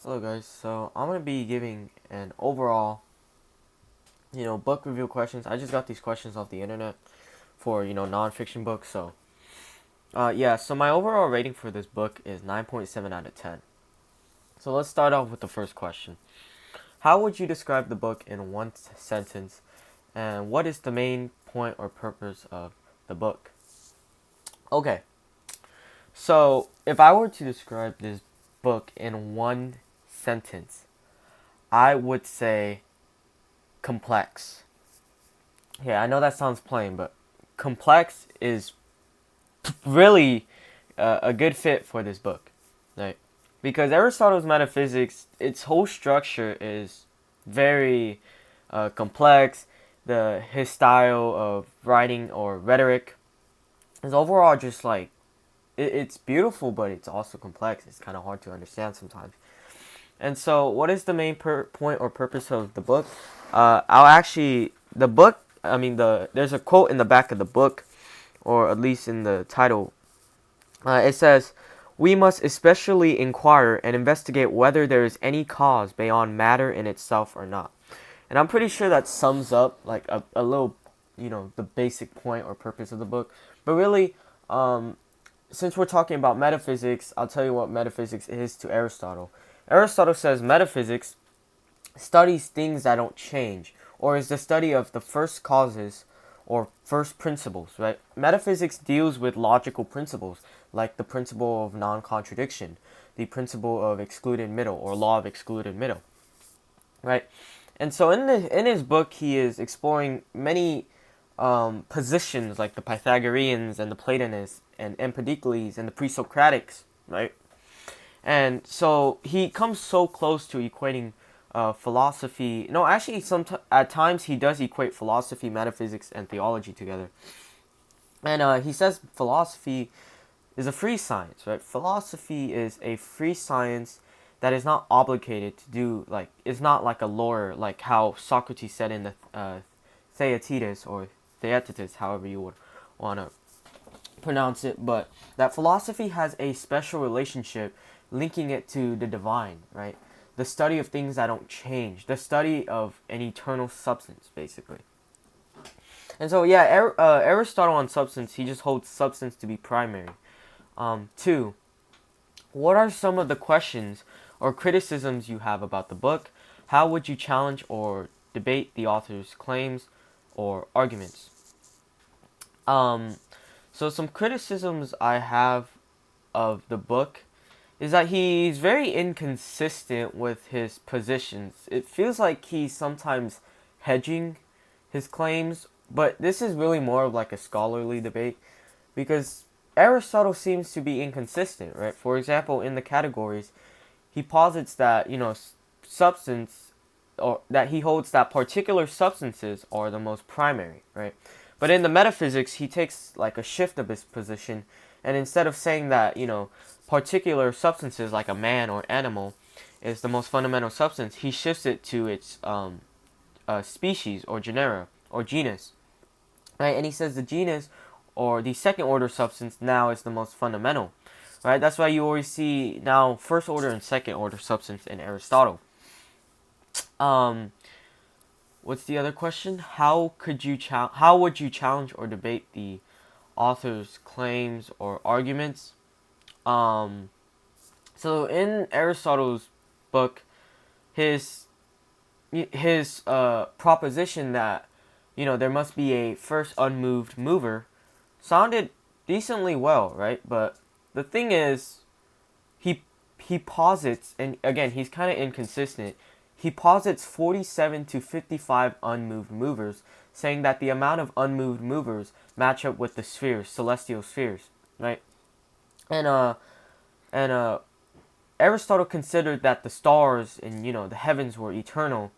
Hello guys, so I'm going to be giving an overall, book review questions. I just got these questions off the internet for, nonfiction books. So my overall rating for this book is 9.7 out of 10. So let's start off with the first question. How would you describe the book in one sentence, and what is the main point or purpose of the book? Okay, so if I were to describe this book in one sentence, I would say complex. Yeah, I know that sounds plain, but complex is really a good fit for this book, right? Because Aristotle's metaphysics, its whole structure is very complex. His style of writing or rhetoric is overall just like it's beautiful, but it's also complex. It's kind of hard to understand sometimes. And so, what is the main point or purpose of the book? I'll actually the book. I mean, there's a quote in the back of the book, or at least in the title. It says, "We must especially inquire and investigate whether there is any cause beyond matter in itself or not." And I'm pretty sure that sums up like a little, the basic point or purpose of the book. But really, since we're talking about metaphysics, I'll tell you what metaphysics is to Aristotle. Aristotle says metaphysics studies things that don't change, or is the study of the first causes or first principles, right? Metaphysics deals with logical principles, like the principle of non-contradiction, the principle of excluded middle, or law of excluded middle, right? And so in his book, he is exploring many positions like the Pythagoreans and the Platonists and Empedocles and the Pre-Socratics, right? And so he comes so close to equating philosophy. No, actually, at times he does equate philosophy, metaphysics, and theology together. And he says philosophy is a free science, right? Philosophy is a free science that is not obligated to do, like, it's not like a lawyer, like how Socrates said in the Theaetetus or Theaetetus, however you would want to pronounce it, but that philosophy has a special relationship linking it to the divine, right? The study of things that don't change, the study of an eternal substance, basically. And so, yeah, Aristotle on substance, he just holds substance to be primary. Two, what are some of the questions or criticisms you have about the book? How would you challenge or debate the author's claims or arguments? Um, so some criticisms I have of the book is that he's very inconsistent with his positions. It feels like he's sometimes hedging his claims, but this is really more of like a scholarly debate because Aristotle seems to be inconsistent, right? For example, in the categories, he posits that, substance or that he holds that particular substances are the most primary, right? But in the metaphysics, he takes like a shift of his position, and instead of saying that, particular substances like a man or animal is the most fundamental substance, he shifts it to its species or genera or genus, right? And he says the genus or the second order substance now is the most fundamental, right? That's why you always see now first order and second order substance in Aristotle. Um, what's the other question? How would you challenge or debate the author's claims or arguments? Um, so in Aristotle's book, his his proposition that there must be a first unmoved mover sounded decently well, right? But the thing is, he he posits, and again he's kind of inconsistent. He posits 47 to 55 unmoved movers, saying that the amount of unmoved movers match up with the spheres, celestial spheres, right? And and Aristotle considered that the stars and the heavens were eternal,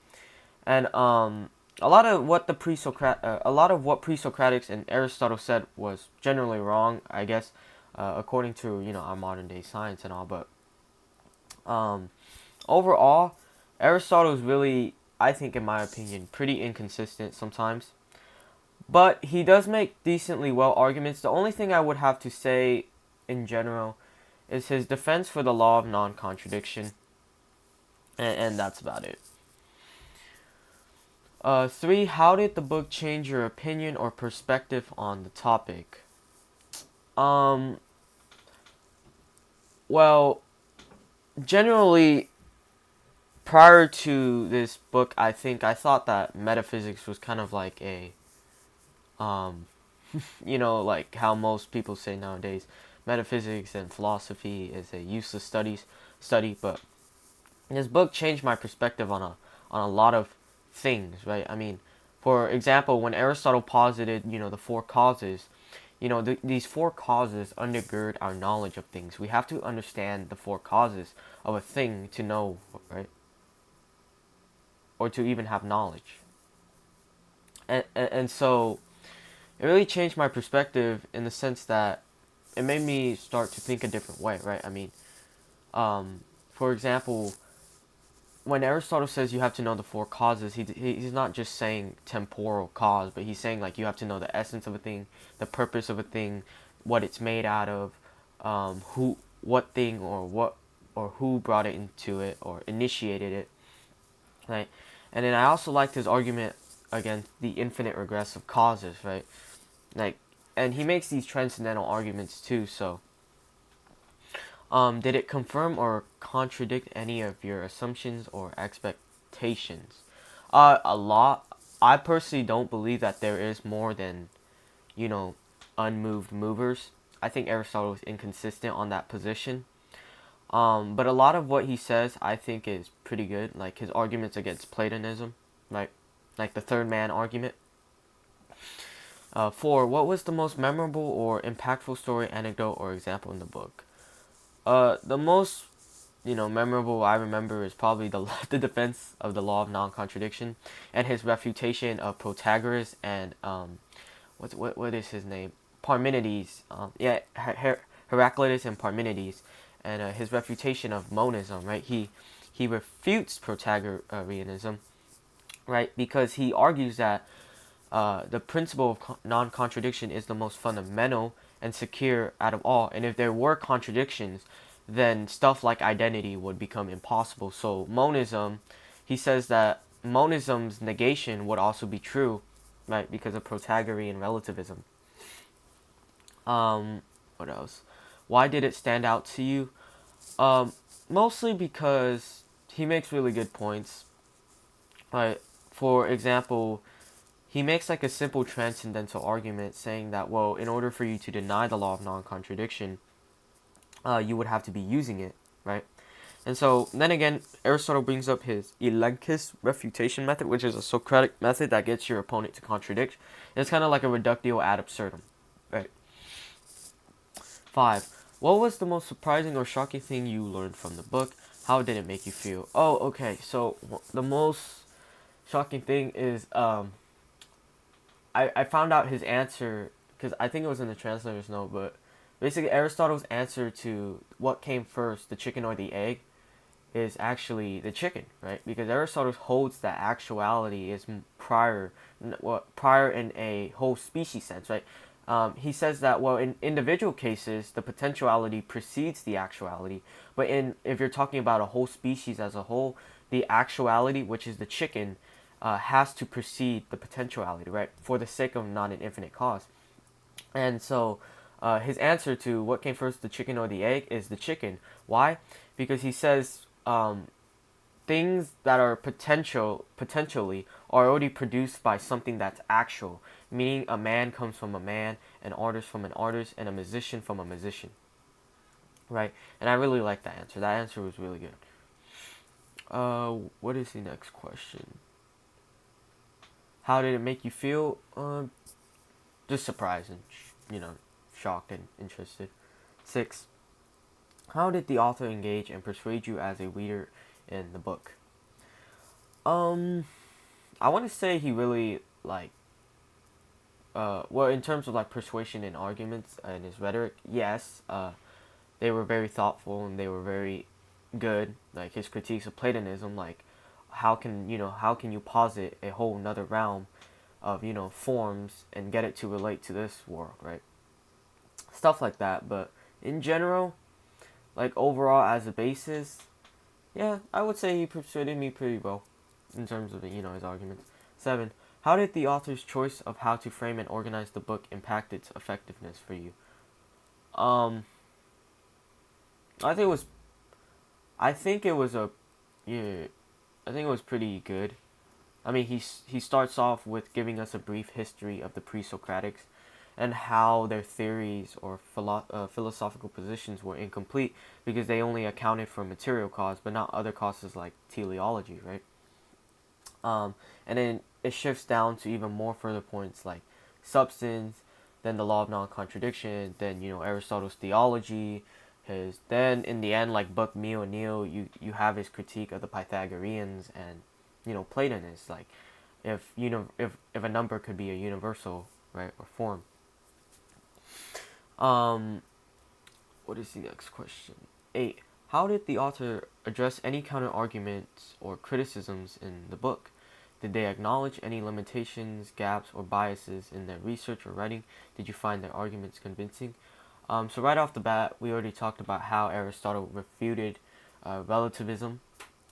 and a lot of what pre-Socratics and Aristotle said was generally wrong, I guess, according to our modern day science and all. But um, overall, Aristotle is really, I think, in my opinion, pretty inconsistent sometimes. But he does make decently well arguments. The only thing I would have to say in general is his defense for the law of non-contradiction. And that's about it. 3. How did the book change your opinion or perspective on the topic? Um, well, generally, prior to this book, I think I thought that metaphysics was kind of like a, um, like how most people say nowadays, metaphysics and philosophy is a useless study. But this book changed my perspective on a lot of things, right? I mean, for example, when Aristotle posited, the four causes, these four causes undergird our knowledge of things. We have to understand the four causes of a thing to know, right? Or to even have knowledge. And so it really changed my perspective in the sense that it made me start to think a different way, right? I mean, for example, when Aristotle says you have to know the four causes, he's not just saying temporal cause, but he's saying like you have to know the essence of a thing, the purpose of a thing, what it's made out of, what thing or who brought it into it or initiated it, right? And then I also liked his argument against the infinite regressive causes, right? Like, and he makes these transcendental arguments too. So, did it confirm or contradict any of your assumptions or expectations? A lot. I personally don't believe that there is more than, you know, unmoved movers. I think Aristotle is inconsistent on that position. But a lot of what he says, I think, is pretty good. Like his arguments against Platonism, like the third man argument. 4. What was the most memorable or impactful story, anecdote, or example in the book? The most memorable I remember is probably the the defense of the law of non-contradiction and his refutation of Protagoras and what is his name? Parmenides. Heraclitus and Parmenides, and his refutation of monism. Right, he refutes Protagoreanism, right, because he argues that the principle of non-contradiction is the most fundamental and secure out of all. And if there were contradictions, then stuff like identity would become impossible. So monism, he says that monism's negation would also be true, right? Because of Protagorean relativism. What else? Why did it stand out to you? Um, Mostly because he makes really good points. Right. For example, he makes like a simple transcendental argument saying that, well, in order for you to deny the law of non-contradiction, you would have to be using it, right? And so then again, Aristotle brings up his elenchus refutation method, which is a Socratic method that gets your opponent to contradict. And it's kind of like a reductio ad absurdum, right? 5. What was the most surprising or shocking thing you learned from the book? How did it make you feel? Oh, okay. So the most shocking thing is I found out his answer because I think it was in the translator's note, but basically Aristotle's answer to what came first, the chicken or the egg, is actually the chicken, right? Because Aristotle holds that actuality is prior in a whole species sense, right? He says that, well, in individual cases, the potentiality precedes the actuality, but if you're talking about a whole species as a whole, the actuality, which is the chicken, has to precede the potentiality, right? For the sake of not an infinite cause. And so his answer to what came first, the chicken or the egg, is the chicken. Why? Because he says things that are potentially are already produced by something that's actual. Meaning a man comes from a man, an artist from an artist, and a musician from a musician. Right? And I really like that answer. That answer was really good. What is the next question? How did it make you feel? Just surprised and shocked and interested. 6. How did the author engage and persuade you as a reader in the book? I want to say he really well, in terms of like persuasion and arguments and his rhetoric, yes, they were very thoughtful and they were very good. Like his critiques of Platonism, like how can you posit a whole another realm of forms and get it to relate to this world, right? Stuff like that. But in general, like overall as a basis, Yeah, I would say he persuaded me pretty well in terms of his arguments. 7. How did the author's choice of how to frame and organize the book impact its effectiveness for you? Um, I think it was. I think it was a. Yeah, I think it was pretty good. I mean, he starts off with giving us a brief history of the pre-Socratics and how their theories or philosophical positions were incomplete because they only accounted for material cause but not other causes like teleology, right? And then it shifts down to even more further points like substance, then the law of non-contradiction, then Aristotle's theology, his then in the end like book Mio and Neo, you have his critique of the Pythagoreans and Platonists, like if a number could be a universal, right, or form. Um, what is the next question? 8. How did the author address any counter arguments or criticisms in the book? Did they acknowledge any limitations, gaps, or biases in their research or writing? Did you find their arguments convincing? So right off the bat, we already talked about how Aristotle refuted relativism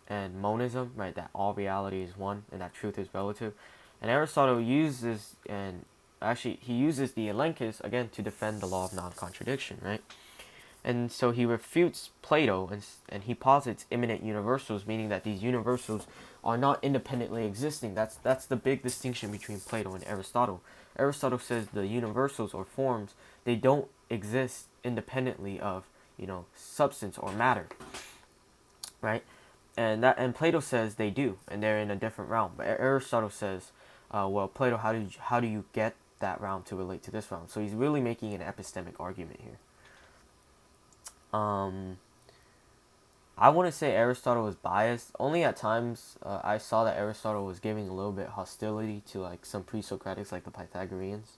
and monism, right? That all reality is one and that truth is relative. And Aristotle uses, and actually he uses the elenchus again to defend the law of non-contradiction, right? And so he refutes Plato and he posits immanent universals, meaning that these universals are not independently existing. That's the big distinction between Plato and Aristotle. Aristotle says the universals or forms, they don't exist independently of, substance or matter, right? And Plato says they do, and they're in a different realm. But Aristotle says, well, Plato, how do you get that realm to relate to this realm? So he's really making an epistemic argument here. Um, I wouldn't say Aristotle was biased. Only at times I saw that Aristotle was giving a little bit hostility to like some pre-Socratics, like the Pythagoreans.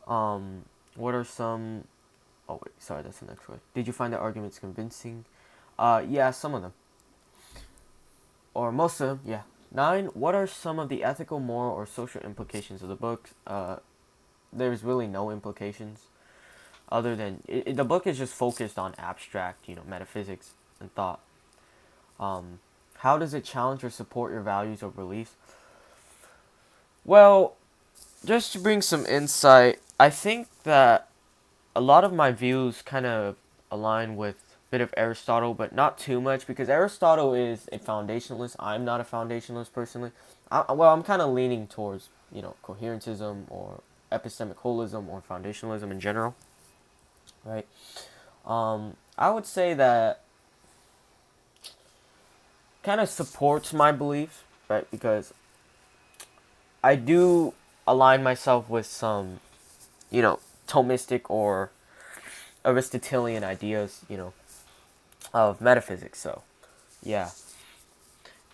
What are some? Oh wait, sorry, that's the next one. Did you find the arguments convincing? Yeah, some of them, or most of them. Yeah. 9. What are some of the ethical, moral, or social implications of the book? There's really no implications other than the book is just focused on abstract, metaphysics and thought. Um, how does it challenge or support your values or beliefs? Well, just to bring some insight, I think that a lot of my views kind of align with a bit of Aristotle, but not too much because Aristotle is a foundationalist. I'm not a foundationalist personally. I'm kind of leaning towards, coherentism or epistemic holism or foundationalism in general, right? I would say that kind of supports my beliefs, right? Because I do align myself with some, Thomistic or Aristotelian ideas, of metaphysics. So, yeah.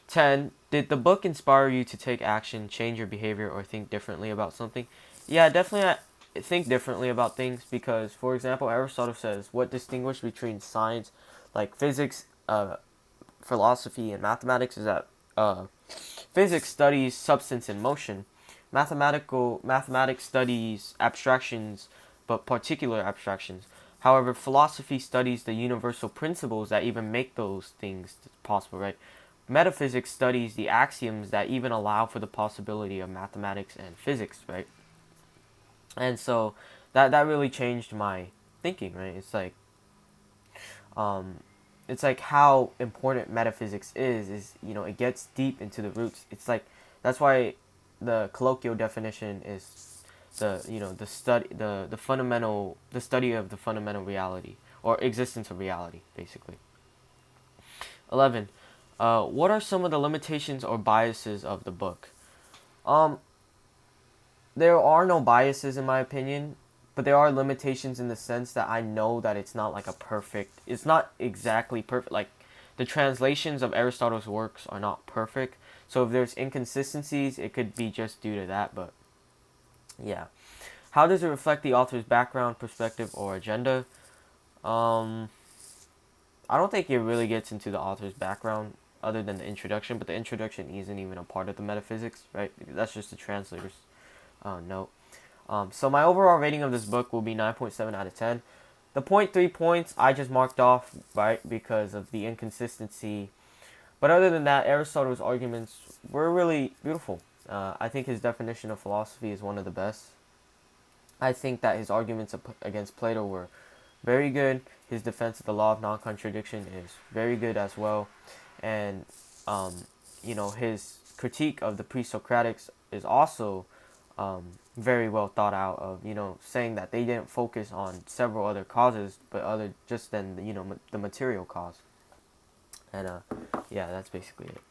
10. Did the book inspire you to take action, change your behavior, or think differently about something? Yeah, definitely I think differently about things because, for example, Aristotle says what distinguishes between science, like physics, philosophy, and mathematics is that physics studies substance and motion. Mathematics studies abstractions, but particular abstractions. However, philosophy studies the universal principles that even make those things possible, right? Metaphysics studies the axioms that even allow for the possibility of mathematics and physics, right? And so that really changed my thinking, right? Um, it's like how important metaphysics is it gets deep into the roots. It's like that's why the colloquial definition is the study of the fundamental reality or existence of reality, basically. 11. What are some of the limitations or biases of the book? Um, there are no biases in my opinion, but there are limitations in the sense that I know that it's not like it's not exactly perfect. Like the translations of Aristotle's works are not perfect. So if there's inconsistencies, it could be just due to that, but yeah. How does it reflect the author's background, perspective, or agenda? Um, I don't think it really gets into the author's background other than the introduction, but the introduction isn't even a part of the metaphysics, right? That's just the translator's note. So my overall rating of this book will be 9.7 out of 10. The point 3 points I just marked off, right, because of the inconsistency. But other than that, Aristotle's arguments were really beautiful. I think his definition of philosophy is one of the best. I think that his arguments against Plato were very good. His defense of the law of non-contradiction is very good as well. And, um, his critique of the pre-Socratics is also very well thought out of, saying that they didn't focus on several other causes, but other just than, the material cause. And, yeah, that's basically it.